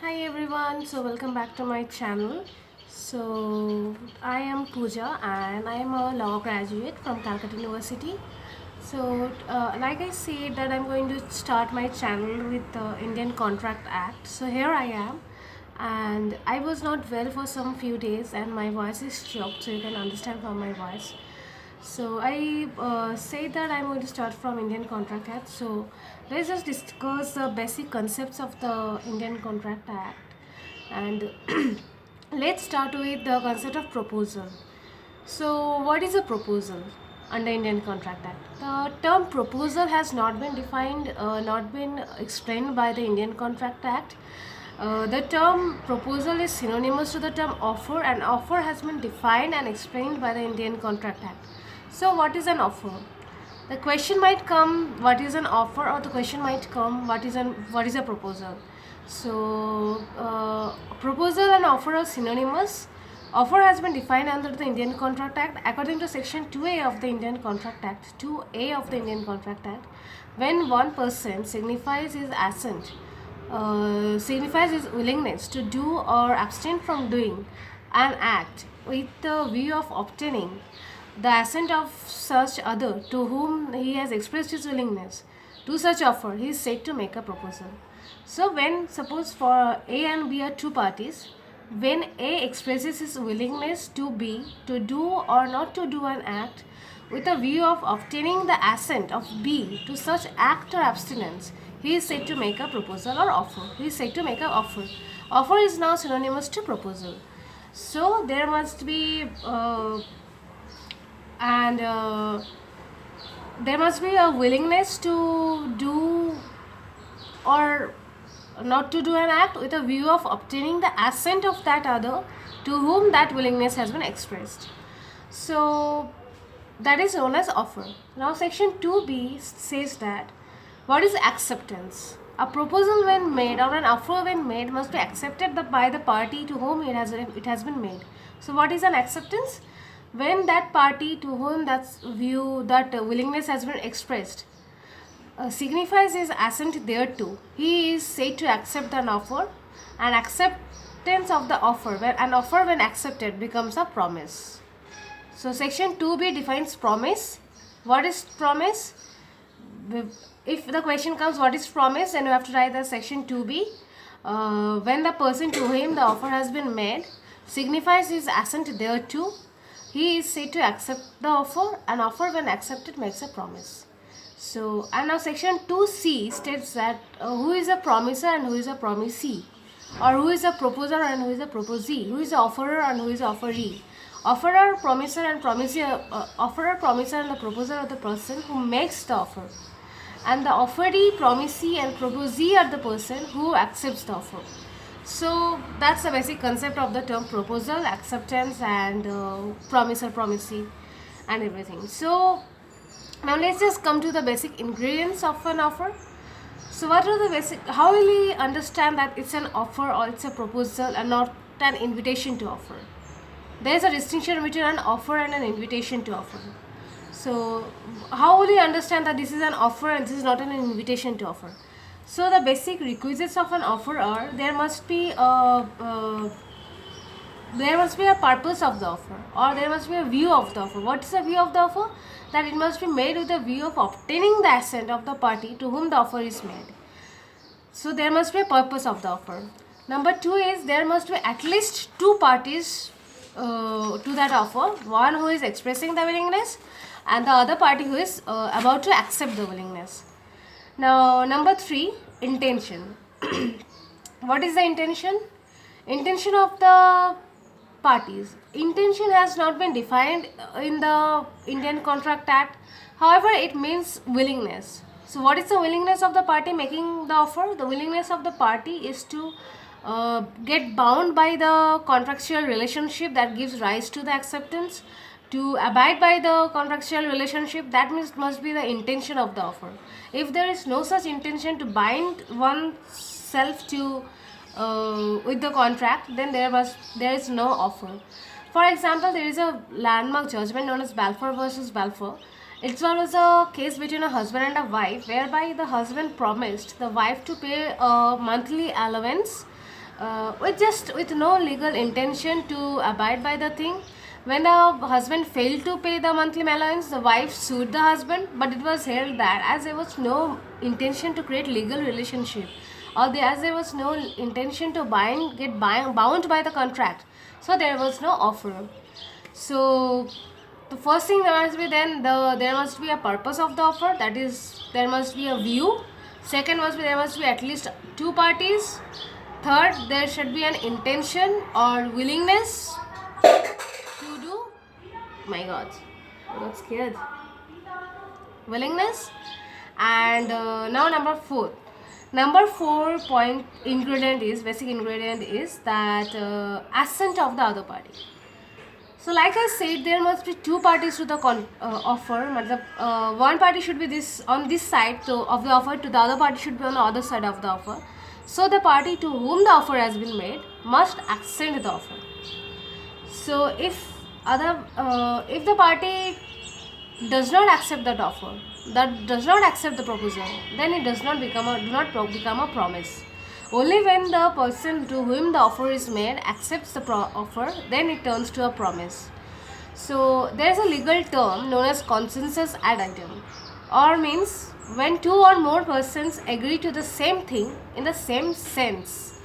Hi everyone, so welcome back to my channel. So I am Pooja and I am a law graduate from Calcutta University. So like I said that I'm going to start my channel with the Indian Contract Act. So here I am, and I was not well for some few days and my voice is choked, so you can understand from my voice. So I say that I'm going to start from Indian Contract Act. So let's just discuss the basic concepts of the Indian Contract Act, and let's start with the concept of proposal. So what is a proposal under Indian Contract Act? The term proposal has not been defined, not been explained by the Indian Contract Act. The term proposal is synonymous to the term offer, and offer has been defined and explained by the Indian Contract Act. So, what is an offer? The question might come, what is an offer, or the question might come, what is a proposal? So, proposal and offer are synonymous. Offer has been defined under the Indian Contract Act according to Section 2A of the Indian Contract Act. 2A of the Indian Contract Act, when one person signifies his assent, signifies his willingness to do or abstain from doing an act with the view of obtaining the assent of such other to whom he has expressed his willingness to such offer, he is said to make a proposal. So when suppose for A and B are two parties, when A expresses his willingness to B to do or not to do an act with a view of obtaining the assent of B to such act or abstinence, he is said to make a proposal or offer. He is said to make an offer. Offer is now synonymous to proposal. So there must be and there must be a willingness to do or not to do an act with a view of obtaining the assent of that other to whom that willingness has been expressed. So that is known as offer. Now section 2b says that what is acceptance? A proposal when made or an offer when made must be accepted by the party to whom it has been made. So what is an acceptance? When that party to whom that willingness has been expressed signifies his assent thereto, he is said to accept an offer, and acceptance of the offer when accepted becomes a promise. So section 2b defines promise. What is promise? If the question comes what is promise, then you have to write the section 2b. When the person to whom the offer has been made signifies his assent thereto, he is said to accept the offer. An offer when accepted makes a promise. So, and now section 2c states that who is a promiser and who is a promisee, or who is a proposer and who is a proposee, who is the offerer and who is the offeree. Offerer, promiser and promisee, offerer, promiser and the proposer are the person who makes the offer, and the offeree, promisee and proposee are the person who accepts the offer. So that's the basic concept of the term proposal, acceptance, and promiser, promisee, and everything. So now let's just come to the basic ingredients of an offer. So what are the basic, how will we understand that it's an offer or it's a proposal and not an invitation to offer? There is a distinction between an offer and an invitation to offer. So how will you understand that this is an offer and this is not an invitation to offer? So the basic requisites of an offer are there must be a purpose of the offer, or there must be a view of the offer. What is the view of the offer? That it must be made with a view of obtaining the assent of the party to whom the offer is made. So there must be a purpose of the offer. Number 2 is there must be at least two parties to that offer, one who is expressing the willingness and the other party who is about to accept the willingness. Now number 3, intention. What is the intention? Intention of the parties. Intention has not been defined in the Indian Contract Act. However, it means willingness. So what is the willingness of the party making the offer? The willingness of the party is to get bound by the contractual relationship that gives rise to the acceptance, to abide by the contractual relationship. That means must be the intention of the offer. If there is no such intention to bind oneself to with the contract, then there is no offer. For example, there is a landmark judgment known as Balfour versus Balfour. It was a case between a husband and a wife, whereby the husband promised the wife to pay a monthly allowance with no legal intention to abide by the thing. When the husband failed to pay the monthly allowance, the wife sued the husband, but it was held that as there was no intention to create legal relationship, or as there was no intention to bound by the contract, so there was no offer. So the first thing there must be a purpose of the offer, that is there must be a view. Second must be there must be at least two parties. Third, there should be an intention or willingness to do. My God, I got scared. Willingness. And now number four point ingredient is basic ingredient is that assent of the other party. So like I said, there must be two parties to the offer. One party should be this on this side of the offer, to the other party should be on the other side of the offer. So the party to whom the offer has been made must accent the offer. So if the party does not accept that offer, that does not accept the proposal, then it does not become a promise. Only when the person to whom the offer is made accepts the offer, then it turns to a promise. So there is a legal term known as consensus ad item, or means when two or more persons agree to the same thing in the same sense.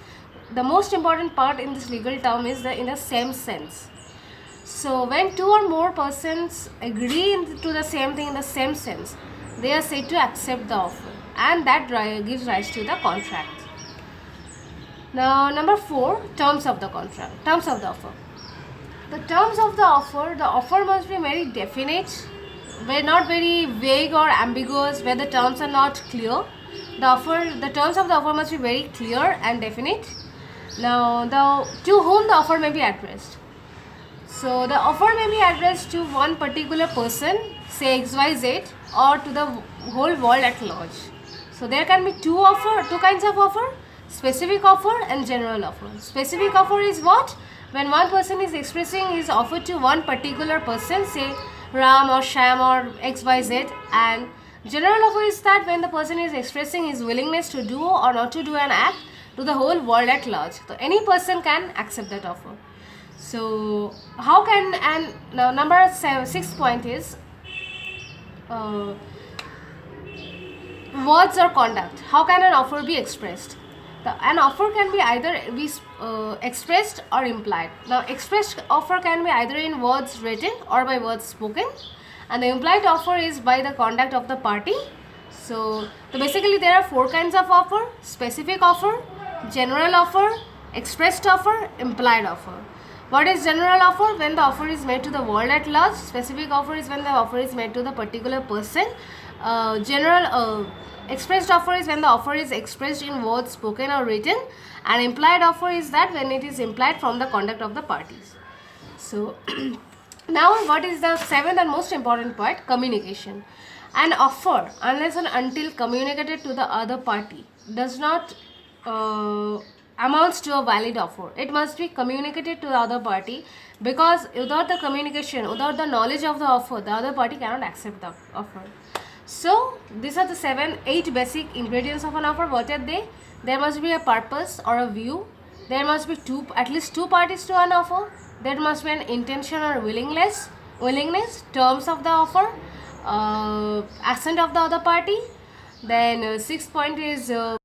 The most important part in this legal term is in the same sense. So when two or more persons agree to the same thing in the same sense, they are said to accept the offer, and that gives rise to the contract. Now number 4, terms of the contract, terms of the offer. The terms of the offer must be very definite, not very vague or ambiguous where the terms are not clear. The terms of the offer must be very clear and definite. Now to whom the offer may be addressed. So the offer may be addressed to one particular person, say XYZ, or to the whole world at large. So there can be two kinds of offer: specific offer and general offer. Specific offer is what? When one person is expressing his offer to one particular person, say Ram or Sham or XYZ, and general offer is that when the person is expressing his willingness to do or not to do an act to the whole world at large. So any person can accept that offer. So how can, and now number 6 point is words or conduct. How can an offer be expressed? An offer can be either expressed or implied. Now expressed offer can be either in words written or by words spoken, and the implied offer is by the conduct of the party. So basically there are 4 kinds of offer: specific offer, general offer, expressed offer, implied offer. What is general offer? When the offer is made to the world at large. Specific offer is when the offer is made to the particular person. Expressed offer is when the offer is expressed in words spoken or written, and implied offer is that when it is implied from the conduct of the parties. So now what is the 7th and most important point? Communication. An offer, unless and until communicated to the other party, does not amounts to a valid offer. It must be communicated to the other party, because without the communication, without the knowledge of the offer, the other party cannot accept the offer. So these are the 8 basic ingredients of an offer. What are they? There must be a purpose or a view. There must be at least two parties to an offer. There must be an intention or willingness, terms of the offer, assent of the other party. Then 6th point is